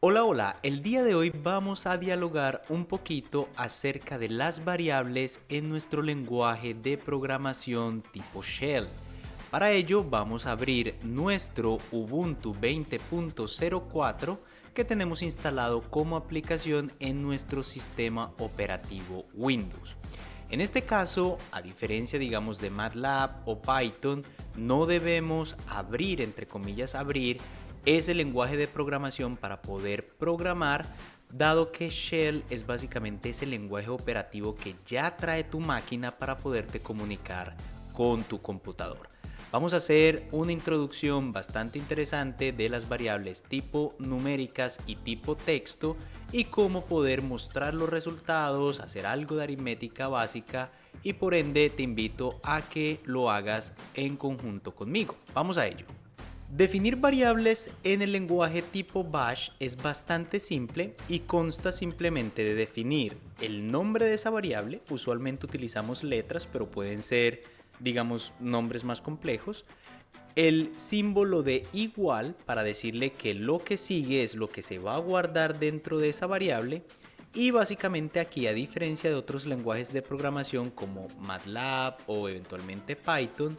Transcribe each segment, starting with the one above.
Hola, hola, el día de hoy vamos a dialogar un poquito acerca de las variables en nuestro lenguaje de programación tipo Shell. Para ello vamos a abrir nuestro Ubuntu 20.04 que tenemos instalado como aplicación en nuestro sistema operativo Windows. En este caso, a diferencia digamos de MATLAB o Python, no debemos abrir, entre comillas abrir, ese lenguaje de programación para poder programar, dado que Shell es básicamente ese lenguaje operativo que ya trae tu máquina para poderte comunicar con tu computador. Vamos a hacer una introducción bastante interesante de las variables tipo numéricas y tipo texto y cómo poder mostrar los resultados, hacer algo de aritmética básica y por ende te invito a que lo hagas en conjunto conmigo. Vamos a ello. Definir variables en el lenguaje tipo Bash es bastante simple y consta simplemente de definir el nombre de esa variable. Usualmente utilizamos letras, pero pueden ser, digamos, nombres más complejos. El símbolo de igual para decirle que lo que sigue es lo que se va a guardar dentro de esa variable. Y básicamente aquí, a diferencia de otros lenguajes de programación como MATLAB o eventualmente Python,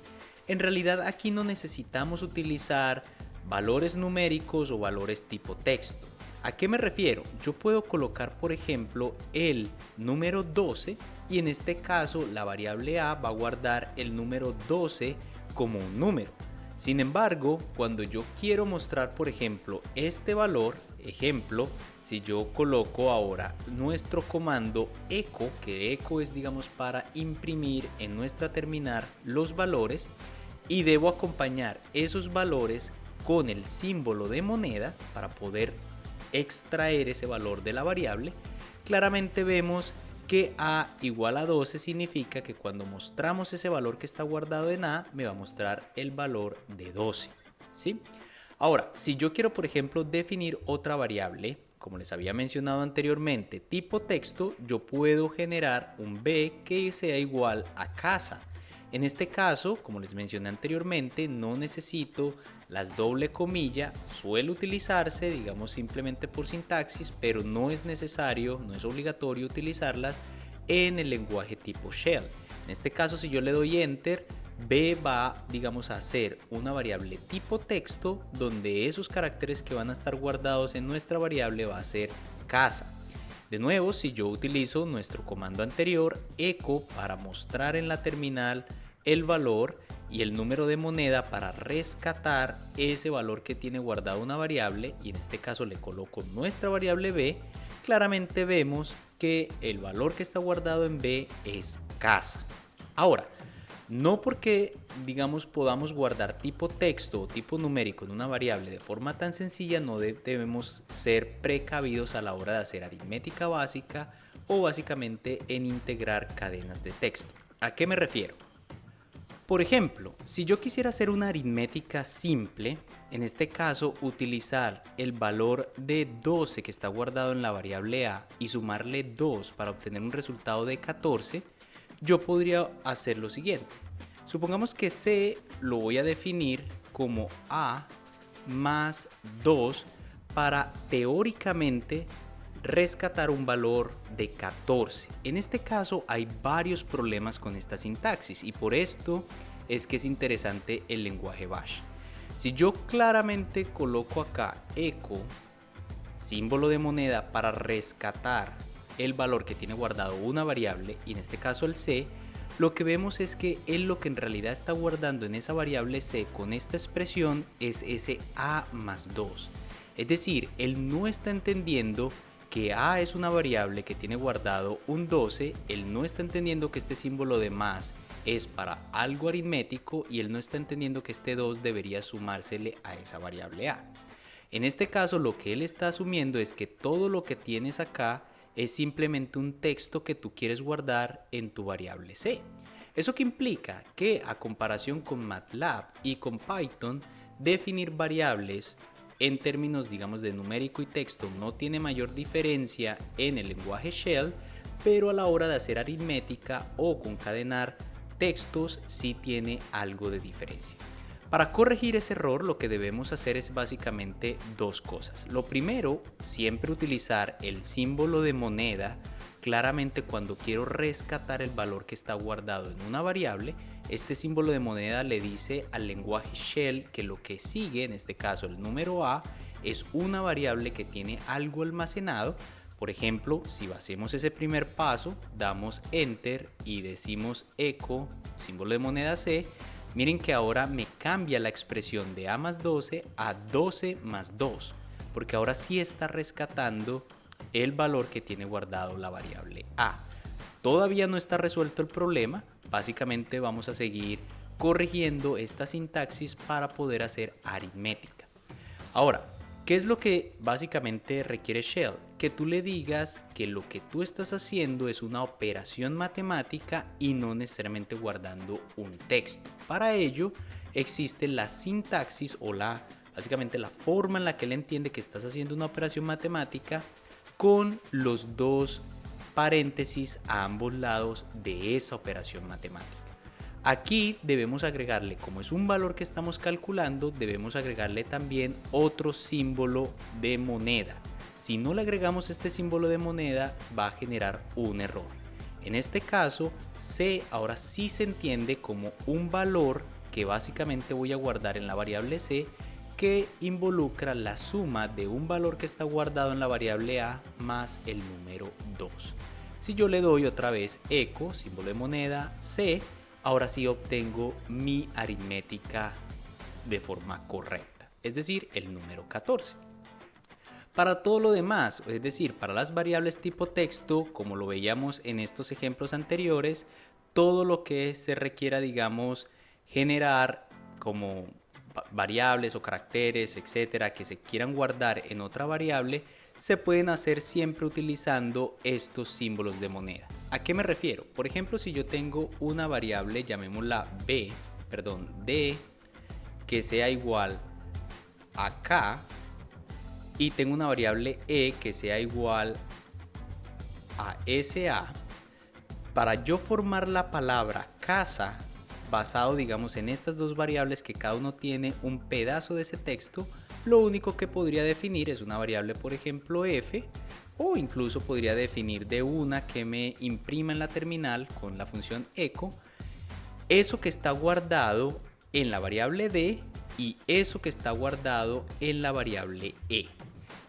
en realidad aquí no necesitamos utilizar valores numéricos o valores tipo texto. ¿A qué me refiero? Yo puedo colocar, por ejemplo, el número 12 y en este caso la variable a va a guardar el número 12 como un número. Sin embargo, cuando yo quiero mostrar, por ejemplo, este valor, ejemplo, si yo coloco ahora nuestro comando echo, que echo es digamos para imprimir en nuestra terminal los valores, y debo acompañar esos valores con el símbolo de moneda para poder extraer ese valor de la variable, claramente vemos que a igual a 12 significa que cuando mostramos ese valor que está guardado en a, me va a mostrar el valor de 12, ¿sí? Ahora, si yo quiero, por ejemplo, definir otra variable, como les había mencionado anteriormente, tipo texto, yo puedo generar un b que sea igual a casa. En este caso, como les mencioné anteriormente, no necesito las doble comilla, suele utilizarse, digamos, simplemente por sintaxis, pero no es necesario, no es obligatorio utilizarlas en el lenguaje tipo Shell. En este caso, si yo le doy Enter, b va, digamos, a ser una variable tipo texto, donde esos caracteres que van a estar guardados en nuestra variable va a ser casa. De nuevo, si yo utilizo nuestro comando anterior, echo, para mostrar en la terminal el valor y el número de moneda para rescatar ese valor que tiene guardado una variable, y en este caso le coloco nuestra variable b, claramente vemos que el valor que está guardado en b es casa. Ahora, no porque, digamos, podamos guardar tipo texto o tipo numérico en una variable de forma tan sencilla, no debemos ser precavidos a la hora de hacer aritmética básica o básicamente en integrar cadenas de texto. ¿A qué me refiero? Por ejemplo, si yo quisiera hacer una aritmética simple, en este caso utilizar el valor de 12 que está guardado en la variable a y sumarle 2 para obtener un resultado de 14, yo podría hacer lo siguiente. Supongamos que c lo voy a definir como a más 2 para teóricamente rescatar un valor de 14. En este caso hay varios problemas con esta sintaxis y por esto es que es interesante el lenguaje Bash. Si yo claramente coloco acá echo, símbolo de moneda para rescatar el valor que tiene guardado una variable, y en este caso el c, lo que vemos es que él lo que en realidad está guardando en esa variable c con esta expresión es ese a más 2. Es decir, él no está entendiendo que a es una variable que tiene guardado un 12, él no está entendiendo que este símbolo de más es para algo aritmético y él no está entendiendo que este 2 debería sumársele a esa variable a. En este caso lo que él está asumiendo es que todo lo que tienes acá es simplemente un texto que tú quieres guardar en tu variable c. ¿Eso qué implica? Que a comparación con MATLAB y con Python, definir variables en términos digamos de numérico y texto no tiene mayor diferencia en el lenguaje Shell, pero a la hora de hacer aritmética o concadenar textos sí tiene algo de diferencia. Para corregir ese error, lo que debemos hacer es básicamente dos cosas. Lo primero, siempre utilizar el símbolo de moneda. Claramente, cuando quiero rescatar el valor que está guardado en una variable, este símbolo de moneda le dice al lenguaje shell que lo que sigue, en este caso el número A, es una variable que tiene algo almacenado. Por ejemplo, si hacemos ese primer paso, damos enter y decimos echo, símbolo de moneda C, miren que ahora me cambia la expresión de A más 12 a 12 más 2, porque ahora sí está rescatando el valor que tiene guardado la variable A. Todavía no está resuelto el problema, básicamente vamos a seguir corrigiendo esta sintaxis para poder hacer aritmética. Ahora, ¿qué es lo que básicamente requiere Shell? Que tú le digas que lo que tú estás haciendo es una operación matemática y no necesariamente guardando un texto. Para ello existe la sintaxis o básicamente la forma en la que él entiende que estás haciendo una operación matemática con los dos paréntesis a ambos lados de esa operación matemática. Aquí debemos agregarle, como es un valor que estamos calculando, debemos agregarle también otro símbolo de moneda. Si no le agregamos este símbolo de moneda, va a generar un error. En este caso, C ahora sí se entiende como un valor que básicamente voy a guardar en la variable C, que involucra la suma de un valor que está guardado en la variable A más el número 2. Si yo le doy otra vez echo, símbolo de moneda, C, ahora sí obtengo mi aritmética de forma correcta, es decir, el número 14. Para todo lo demás, es decir, para las variables tipo texto, como lo veíamos en estos ejemplos anteriores, todo lo que se requiera, digamos, generar como variables o caracteres, etcétera, que se quieran guardar en otra variable, se pueden hacer siempre utilizando estos símbolos de moneda. ¿A qué me refiero? Por ejemplo, si yo tengo una variable, llamémosla D, que sea igual a K, y tengo una variable E que sea igual a SA, para yo formar la palabra casa, basado digamos en estas dos variables que cada uno tiene un pedazo de ese texto, lo único que podría definir es una variable, por ejemplo F, o incluso podría definir de una que me imprima en la terminal con la función echo, eso que está guardado en la variable D y eso que está guardado en la variable E.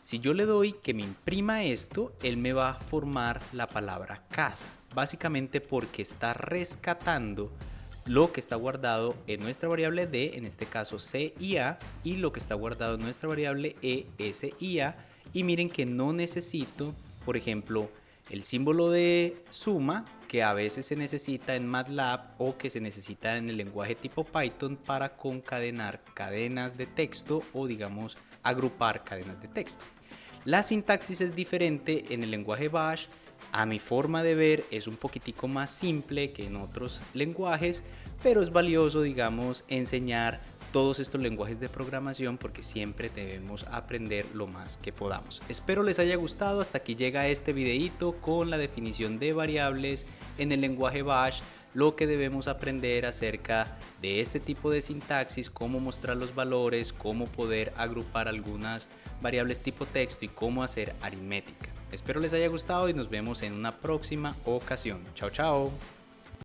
Si yo le doy que me imprima esto, él me va a formar la palabra casa, básicamente porque está rescatando lo que está guardado en nuestra variable D, en este caso C y A, y lo que está guardado en nuestra variable E, S y A. Y miren que no necesito, por ejemplo, el símbolo de suma, que a veces se necesita en MATLAB o que se necesita en el lenguaje tipo Python para concadenar cadenas de texto o digamos agrupar cadenas de texto. La sintaxis es diferente en el lenguaje Bash. A mi forma de ver es un poquitico más simple que en otros lenguajes, pero es valioso, digamos, enseñar todos estos lenguajes de programación porque siempre debemos aprender lo más que podamos. Espero les haya gustado. Hasta aquí llega este videito con la definición de variables en el lenguaje Bash, lo que debemos aprender acerca de este tipo de sintaxis, cómo mostrar los valores, cómo poder agrupar algunas variables tipo texto y cómo hacer aritmética. Espero les haya gustado y nos vemos en una próxima ocasión. Chao, chao.